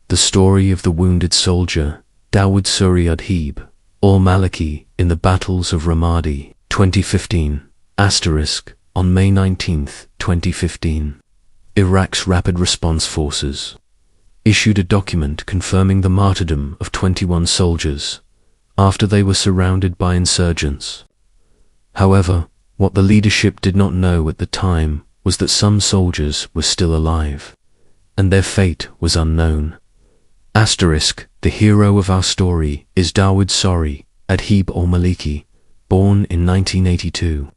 The story of the wounded soldier, Dawood Adheeb Al-Maliki in the battles of Ramadi, 2015, *, on May 19, 2015. Iraq's Rapid Response Forces issued a document confirming the martyrdom of 21 soldiers after they were surrounded by insurgents. However, what the leadership did not know at the time was that some soldiers were still alive, and their fate was unknown. The hero of our story is Dawood Sarih Adheeb Al-Maliki, born in 1982,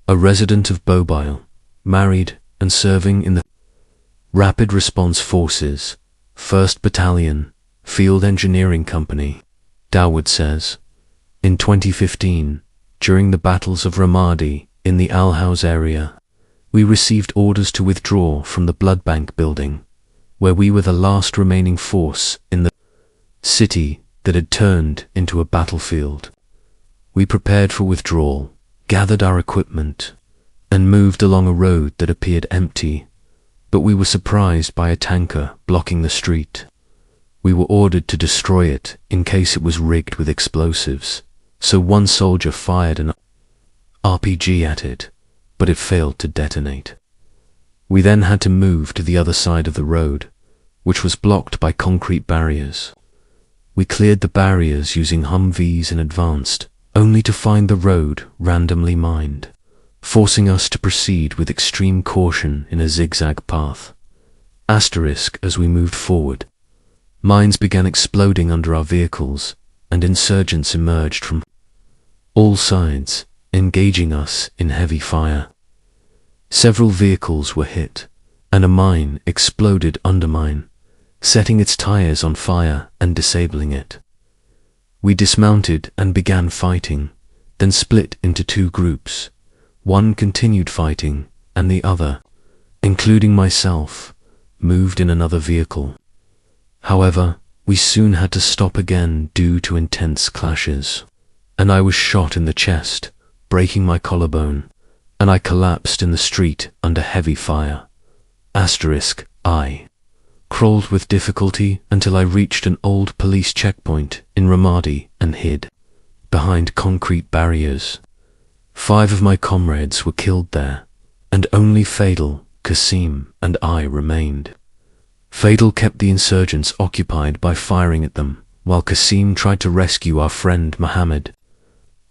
a resident of Mobile, married and serving in the Rapid Response Forces, 1st Battalion, Field Engineering Company. Dawood says, in 2015, during the battles of Ramadi in the Al-House area, we received orders to withdraw from the blood bank building, where we were the last remaining force in the city that had turned into a battlefield. We prepared for withdrawal, gathered our equipment, and moved along a road that appeared empty, but we were surprised by a tanker blocking the street. We were ordered to destroy it in case it was rigged with explosives, so one soldier fired an RPG at it, but it failed to detonate. We then had to move to the other side of the road, which was blocked by concrete barriers. We cleared the barriers using Humvees and advanced, only to find the road randomly mined, forcing us to proceed with extreme caution in a zigzag path. As we moved forward, mines began exploding under our vehicles, and insurgents emerged from all sides, engaging us in heavy fire. Several vehicles were hit, and a mine exploded under mine, setting its tires on fire and disabling it. We dismounted and began fighting, then split into two groups. One continued fighting, and the other, including myself, moved in another vehicle. However, we soon had to stop again due to intense clashes, and I was shot in the chest, breaking my collarbone, and I collapsed in the street under heavy fire. I crawled with difficulty until I reached an old police checkpoint in Ramadi and hid behind concrete barriers. 5 of my comrades were killed there, and only Fadl, Qasim, and I remained. Fadl kept the insurgents occupied by firing at them, while Qasim tried to rescue our friend Mohammed.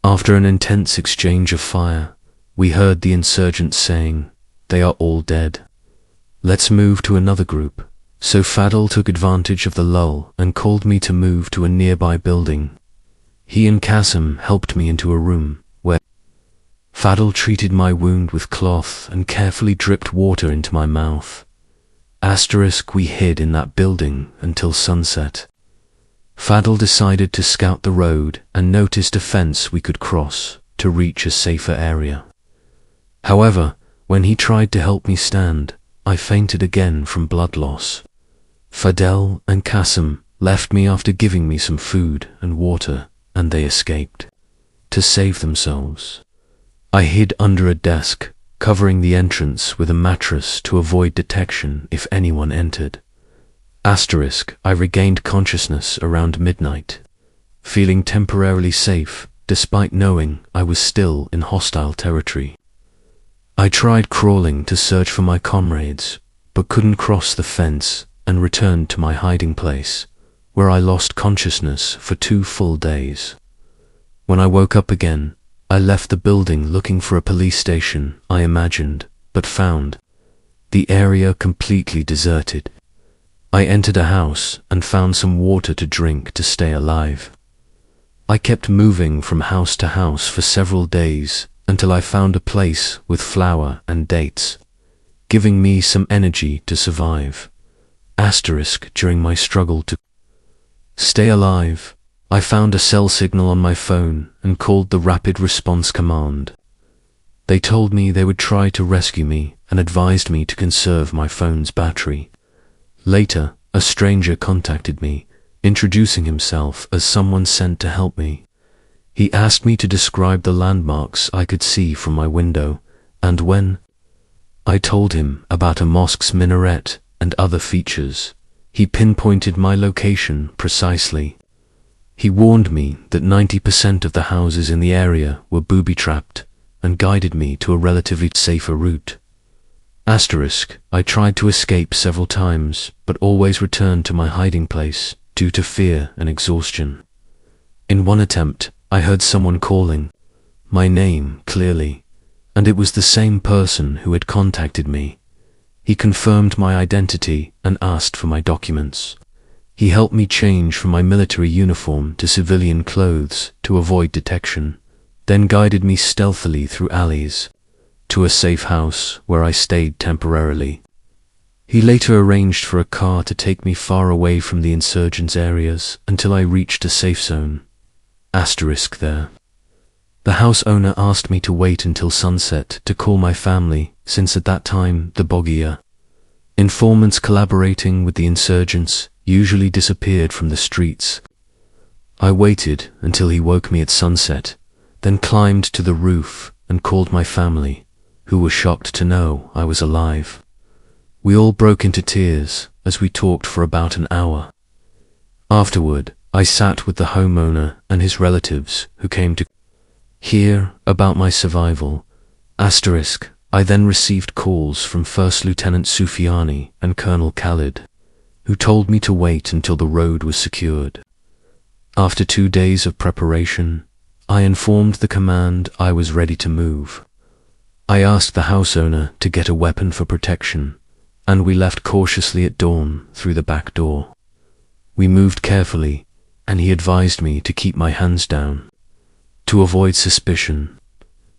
After an intense exchange of fire, we heard the insurgents saying, "They are all dead. Let's move to another group." So Fadl took advantage of the lull and called me to move to a nearby building. He and Qasim helped me into a room, where Fadl treated my wound with cloth and carefully dripped water into my mouth. We hid in that building until sunset. Fadl decided to scout the road and noticed a fence we could cross to reach a safer area. However, when he tried to help me stand, I fainted again from blood loss. Fadl and Qasim left me after giving me some food and water, and they escaped to save themselves. I hid under a desk, covering the entrance with a mattress to avoid detection if anyone entered. I regained consciousness around midnight, feeling temporarily safe despite knowing I was still in hostile territory. I tried crawling to search for my comrades, but couldn't cross the fence and returned to my hiding place, where I lost consciousness for 2 full days. When I woke up again, I left the building looking for a police station, I imagined, but found the area completely deserted. I entered a house and found some water to drink to stay alive. I kept moving from house to house for several days until I found a place with flour and dates, giving me some energy to survive. During my struggle to stay alive, I found a cell signal on my phone and called the Rapid Response Command. They told me they would try to rescue me and advised me to conserve my phone's battery. Later, a stranger contacted me, introducing himself as someone sent to help me. He asked me to describe the landmarks I could see from my window, and when I told him about a mosque's minaret and other features, He pinpointed my location precisely. He warned me that 90% of the houses in the area were booby-trapped and guided me to a relatively safer route. I tried to escape several times, but always returned to my hiding place due to fear and exhaustion. In one attempt, I heard someone calling my name clearly, and it was the same person who had contacted me. He confirmed my identity and asked for my documents. He helped me change from my military uniform to civilian clothes to avoid detection, then guided me stealthily through alleys to a safe house where I stayed temporarily. He later arranged for a car to take me far away from the insurgents' areas until I reached a safe zone. There. The house owner asked me to wait until sunset to call my family, since at that time the Bogia informants collaborating with the insurgents usually disappeared from the streets. I waited until he woke me at sunset, then climbed to the roof and called my family, who were shocked to know I was alive. We all broke into tears as we talked for about an hour. Afterward, I sat with the homeowner and his relatives who came to hear about my survival. I then received calls from First Lieutenant Sufyani and Colonel Khalid, who told me to wait until the road was secured. After 2 days of preparation, I informed the command I was ready to move. I asked the house owner to get a weapon for protection, and we left cautiously at dawn through the back door. We moved carefully, and he advised me to keep my hands down to avoid suspicion.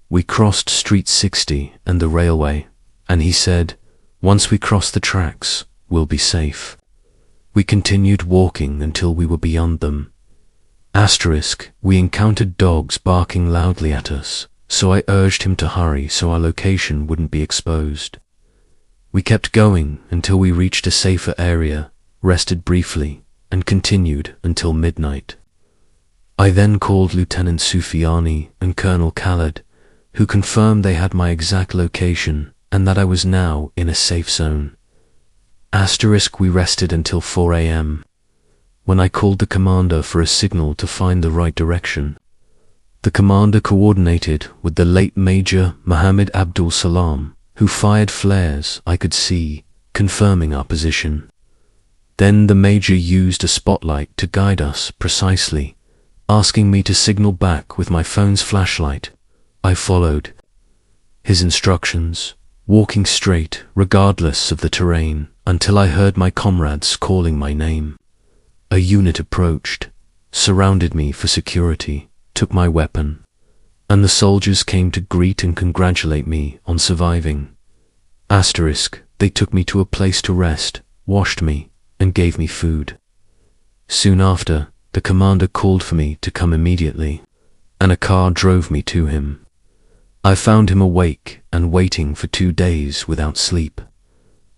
We crossed Street 60 and the railway, and he said, "Once we cross the tracks, we'll be safe." We continued walking until we were beyond them. We encountered dogs barking loudly at us, so I urged him to hurry so our location wouldn't be exposed. We kept going until we reached a safer area, rested briefly, and continued until midnight. I then called Lieutenant Sufyani and Colonel Khalid, who confirmed they had my exact location and that I was now in a safe zone. We rested until 4 a.m. when I called the commander for a signal to find the right direction. The commander coordinated with the late Major Mohammed Abdul Salam, who fired flares I could see, confirming our position. Then the Major used a spotlight to guide us precisely, asking me to signal back with my phone's flashlight. I followed his instructions, walking straight regardless of the terrain, until I heard my comrades calling my name. A unit approached, surrounded me for security, took my weapon, and the soldiers came to greet and congratulate me on surviving. They took me to a place to rest, washed me, and gave me food. Soon after, the commander called for me to come immediately, and a car drove me to him. I found him awake and waiting for 2 days without sleep.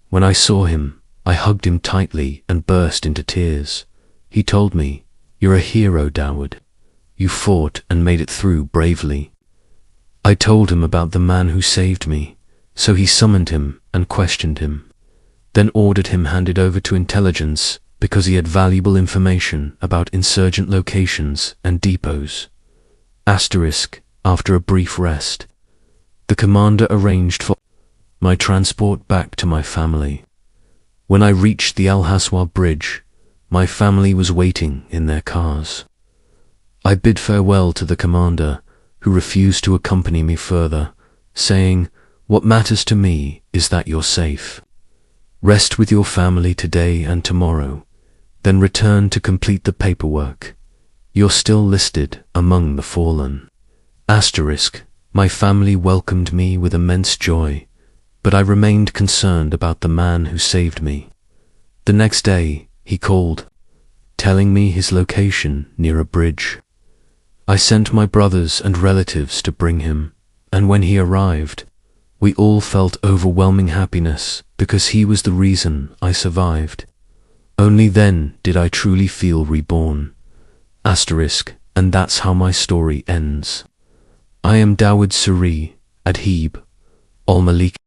When I saw him, I hugged him tightly and burst into tears. He told me, "You're a hero, Dawood. You fought and made it through bravely." I told him about the man who saved me, so he summoned him and questioned him, then ordered him handed over to intelligence because he had valuable information about insurgent locations and depots. After a brief rest, the commander arranged for my transport back to my family. When I reached the Al-Haswa bridge, my family was waiting in their cars. I bid farewell to the commander, who refused to accompany me further, saying, "What matters to me is that you're safe. Rest with your family today and tomorrow, then return to complete the paperwork. You're still listed among the fallen." My family welcomed me with immense joy, but I remained concerned about the man who saved me. The next day, he called, telling me his location near a bridge. I sent my brothers and relatives to bring him, and when he arrived, we all felt overwhelming happiness because he was the reason I survived. Only then did I truly feel reborn. And that's how my story ends. I am Dawood Sarih, Adheeb Al-Maliki.